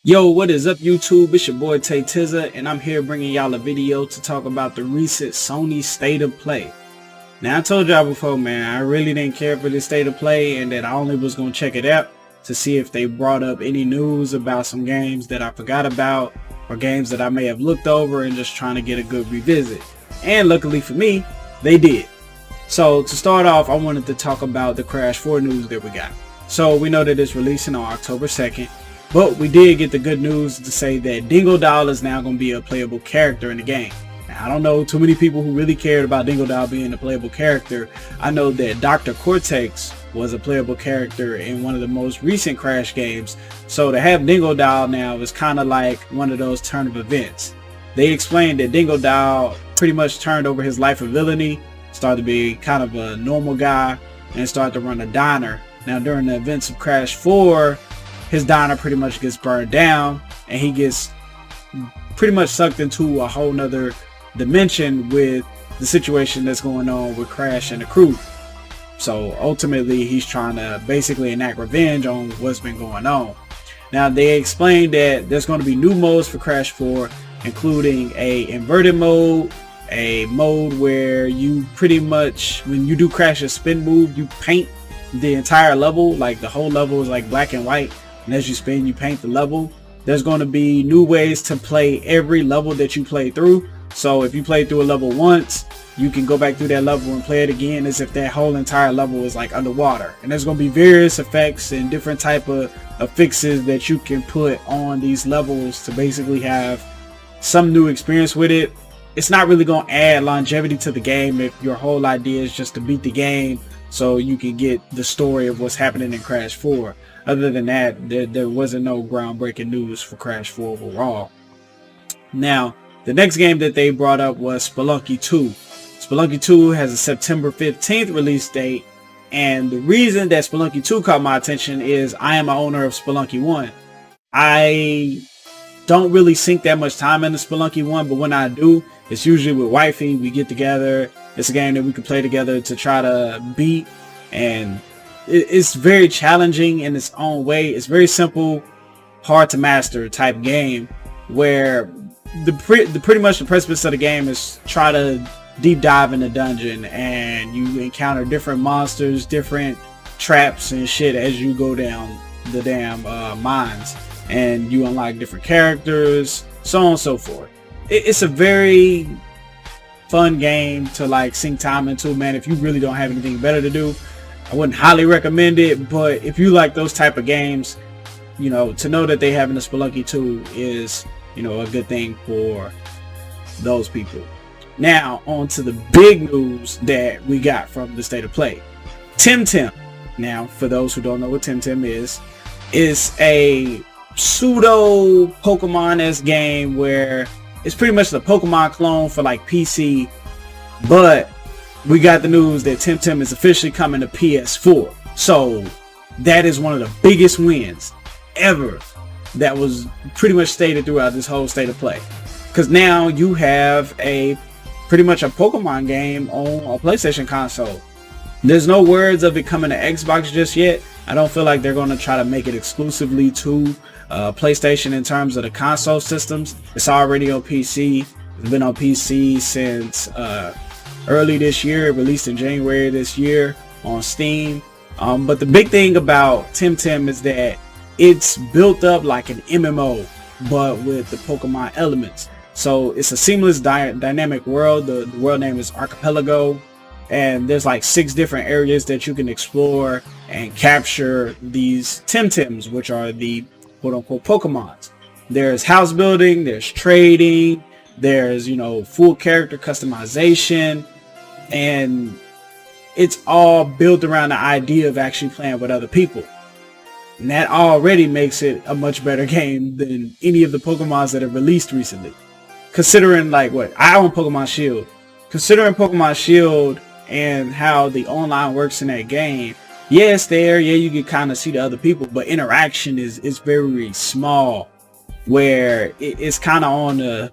Yo, what is up YouTube? It's your boy Tay Tizza, and I'm here bringing y'all a video to talk about the recent Sony State of Play. Now, I told y'all before, man, I really didn't care for this State of Play and that I only was going to check it out to see if they brought up any news about some games that I forgot about or games that I may have looked over and just trying to get a good revisit. And luckily for me, they did. So to start off, I wanted to talk about the Crash 4 news that we got. So we know that it's releasing on October 2nd. But we did get the good news to say that Dingo Doll is now going to be a playable character in the game. Now, I don't know too many people who really cared about Dingo Doll being a playable character. I know that Dr. Cortex was a playable character in one of the most recent Crash games. So to have Dingo Doll now is kind of like one of those turn of events. They explained that Dingo Doll pretty much turned over his life of villainy, started to be kind of a normal guy, and started to run a diner. Now during the events of Crash 4, his diner pretty much gets burned down and he gets pretty much sucked into a whole nother dimension with the situation that's going on with Crash and the crew. So ultimately he's trying to basically enact revenge on what's been going on. Now they explained that there's going to be new modes for Crash 4, including a inverted mode, a mode where you pretty much, when you do Crash's spin move, you paint the entire level, like the whole level is like black and white. And as you spin, you paint the level. There's going to be new ways to play every level that you play through. So if you play through a level once, you can go back through that level and play it again as if that whole entire level is like underwater. And there's going to be various effects and different type of fixes that you can put on these levels to basically have some new experience with it. It's not really going to add longevity to the game if your whole idea is just to beat the game so you can get the story of what's happening in Crash 4. Other than that, there wasn't no groundbreaking news for Crash 4 overall. Now, the next game that they brought up was Spelunky 2. Spelunky 2 has a September 15th release date, and the reason that Spelunky 2 caught my attention is I am an owner of Spelunky 1. I don't really sink that much time into Spelunky 1, but when I do, it's usually with wifey. We get together. It's a game that we can play together to try to beat, and it's very challenging in its own way. It's very simple, hard to master type game where pretty much the precipice of the game is try to deep dive in the dungeon and you encounter different monsters, different traps and shit as you go down the damn mines, and you unlock different characters, so on and so forth. It's a very fun game to like sink time into, man. If you really don't have anything better to do, I wouldn't highly recommend it, but if you like those type of games, you know, to know that they having a Spelunky 2 is, you know, a good thing for those people. Now, on to the big news that we got from the State of Play. Temtem. Now, for those who don't know what Temtem is a pseudo Pokemon-esque game where it's pretty much the Pokemon clone for like PC, but we got the news that Temtem is officially coming to PS4. So that is one of the biggest wins ever that was pretty much stated throughout this whole State of Play. Because now you have pretty much a Pokemon game on a PlayStation console. There's no words of it coming to Xbox just yet. I don't feel like they're going to try to make it exclusively to PlayStation in terms of the console systems. It's already on PC. It's been on PC since early this year. It released in January this year on Steam. But the big thing about Temtem is that it's built up like an MMO, but with the Pokemon elements. So it's a seamless dynamic world. The world name is Archipelago, and there's like 6 different areas that you can explore and capture these Temtems, which are the quote-unquote Pokemons. There's house building, there's trading, there's, you know, full character customization, and it's all built around the idea of actually playing with other people. And that already makes it a much better game than any of the Pokemons that have released recently. Considering like what I own Pokemon Shield. Considering Pokemon Shield and how the online works in that game, yeah, it's there, yeah, you can kind of see the other people, but interaction is very small, where it's kind of on the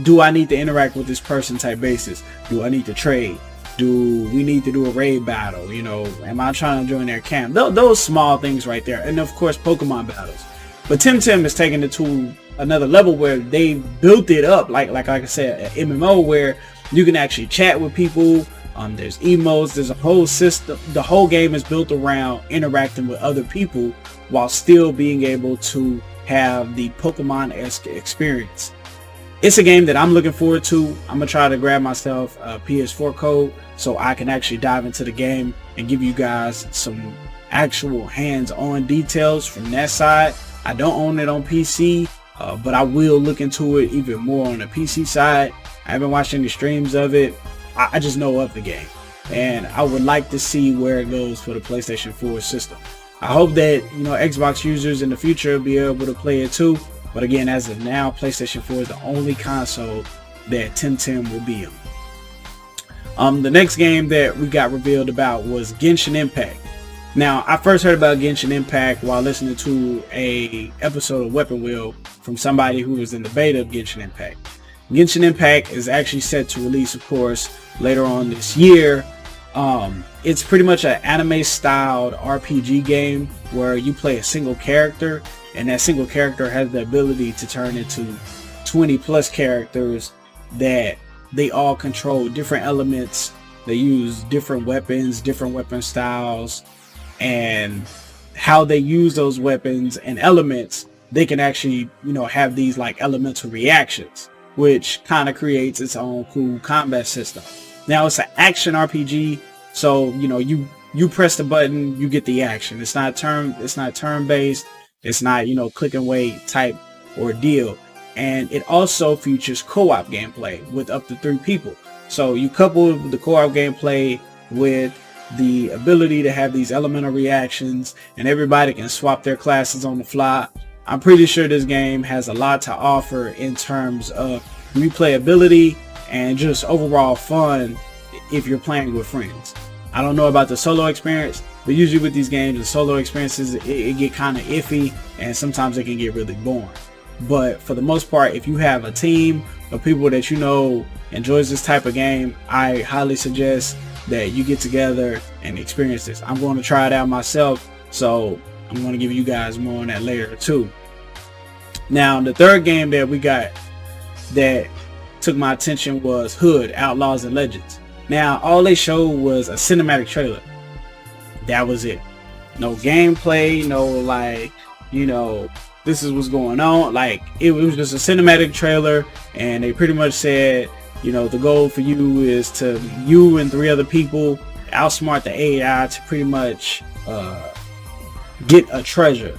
do I need to interact with this person type basis. Do I need to trade? Do we need to do a raid battle? You know, am I trying to join their camp? Those small things right there. And of course, Pokemon battles. But Temtem is taking it to another level where they built it up like I said, an MMO where you can actually chat with people. There's emotes, there's a whole system. The whole game is built around interacting with other people while still being able to have the Pokemon-esque experience. It's a game that I'm looking forward to. I'm gonna try to grab myself a PS4 code so I can actually dive into the game and give you guys some actual hands-on details from that side. I don't own it on PC, but I will look into it even more on the PC side. I haven't watched any streams of it. I just know of the game, and I would like to see where it goes for the PlayStation 4 system. I hope that, you know, Xbox users in the future will be able to play it too. But again, as of now, PlayStation 4 is the only console that Temtem will be on. The next game that we got revealed about was Genshin Impact. Now, I first heard about Genshin Impact while listening to a episode of Weapon Wheel from somebody who was in the beta of Genshin Impact. Genshin Impact is actually set to release, of course, later on this year. It's pretty much an anime-styled RPG game where you play a single character, and that single character has the ability to turn into 20 plus characters that they all control different elements. They use different weapons, different weapon styles, and how they use those weapons and elements, they can actually, you know, have these like elemental reactions, which kind of creates its own cool combat system. Now, it's an action RPG, so you know, you press the button, you get the action. It's not turn-based. It's not, you know, click and wait type ordeal. And it also features co-op gameplay with up to 3 people. So you couple the co-op gameplay with the ability to have these elemental reactions, and everybody can swap their classes on the fly. I'm pretty sure this game has a lot to offer in terms of replayability and just overall fun if you're playing with friends. I don't know about the solo experience, but usually with these games, the solo experiences, it get kind of iffy, and sometimes it can get really boring. But for the most part, if you have a team of people that you know enjoys this type of game, I highly suggest that you get together and experience this. I'm going to try it out myself, so I'm going to give you guys more on that later too. Now, the third game that we got that took my attention was Hood, Outlaws and Legends. Now, all they showed was a cinematic trailer. That was it. No gameplay, no like, you know, this is what's going on. Like, it was just a cinematic trailer, and they pretty much said, you know, the goal for you is to, you and 3 other people, outsmart the AI to pretty much get a treasure,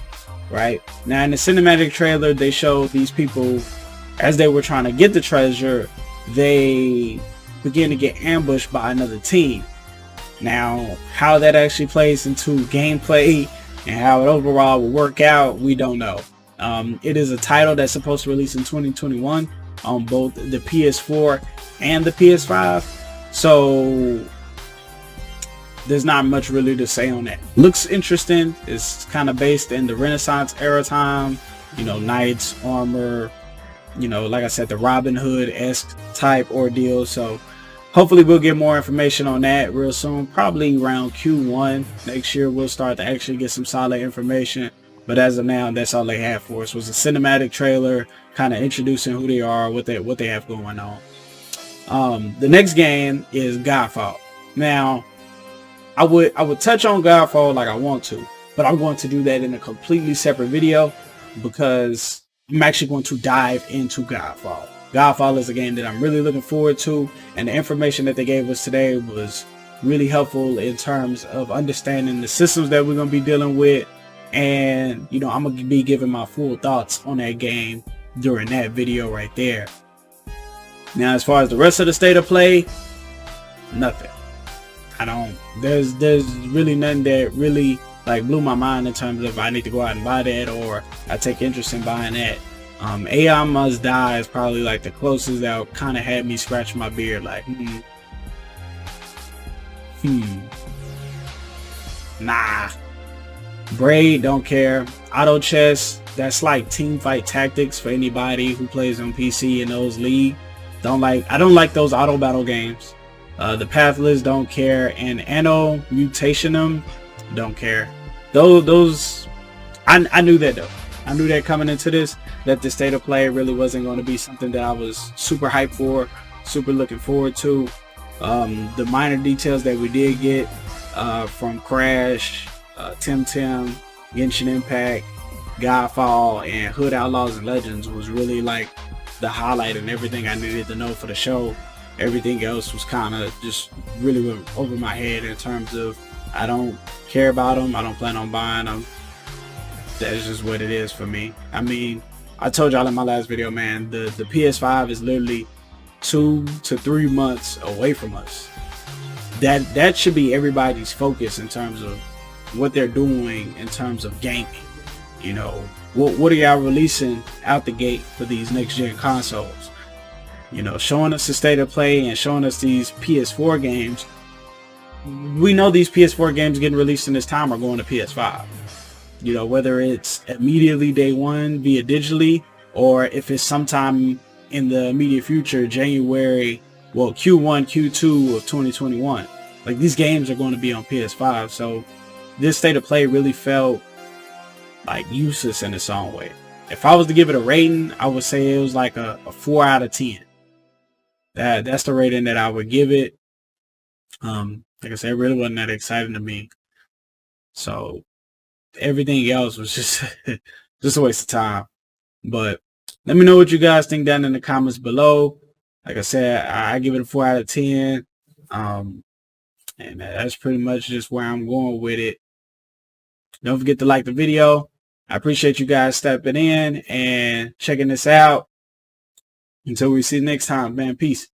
right? Now, in the cinematic trailer, they showed these people, as they were trying to get the treasure, they begin to get ambushed by another team. Now, how that actually plays into gameplay and how it overall will work out, we don't know. It is a title that's supposed to release in 2021 on both the PS4 and the PS5, so there's not much really to say on that. Looks interesting. It's kind of based in the Renaissance era time, you know, knights, armor, you know, like I said, the Robin Hood-esque type ordeal. So hopefully we'll get more information on that real soon. Probably around Q1 next year we'll start to actually get some solid information. But as of now, that's all they have for us, was a cinematic trailer kind of introducing who they are, what they have going on. The next game is Godfall. Now, I would touch on Godfall like I want to, but I'm going to do that in a completely separate video because I'm actually going to dive into Godfall. Godfall is a game that I'm really looking forward to, and the information that they gave us today was really helpful in terms of understanding the systems that we're going to be dealing with. And, you know, I'm going to be giving my full thoughts on that game during that video right there. Now, as far as the rest of the state of play, nothing. There's really nothing that really like blew my mind in terms of I need to go out and buy that or I take interest in buying that. AI Must Die is probably like the closest that kind of had me scratch my beard like, nah. Braid, don't care. Auto chess, that's like team fight tactics for anybody who plays on PC in those league. I don't like those auto battle games. The Pathless, don't care, and Anno Mutationum, don't care. Those I knew that though. I knew that coming into this, that the state of play really wasn't going to be something that I was super hyped for, super looking forward to. The minor details that we did get from Crash, Temtem, Genshin Impact, Godfall, and Hood Outlaws and Legends was really like the highlight and everything I needed to know for the show. Everything else was kind of just really went over my head in terms of I don't care about them. I don't plan on buying them. That's just what it is for me. I mean, I told y'all in my last video, man, the PS5 is literally 2 to 3 months away from us. That should be everybody's focus in terms of what they're doing in terms of gaming. You know, what are y'all releasing out the gate for these next gen consoles? You know, showing us the state of play and showing us these PS4 games. We know these PS4 games getting released in this time are going to PS5. You know, whether it's immediately day one via digitally, or if it's sometime in the immediate future, January, well, Q1, Q2 of 2021. Like, these games are going to be on PS5. So this state of play really felt like useless in its own way. If I was to give it a rating, I would say it was like a 4 out of 10. That's the rating that I would give it. Like I said, it really wasn't that exciting to me. So everything else was just just a waste of time. But let me know what you guys think down in the comments below. Like I said, I give it a 4 out of 10. And that's pretty much just where I'm going with it. Don't forget to like the video. I appreciate you guys stepping in and checking this out. Until we see you next time, man. Peace.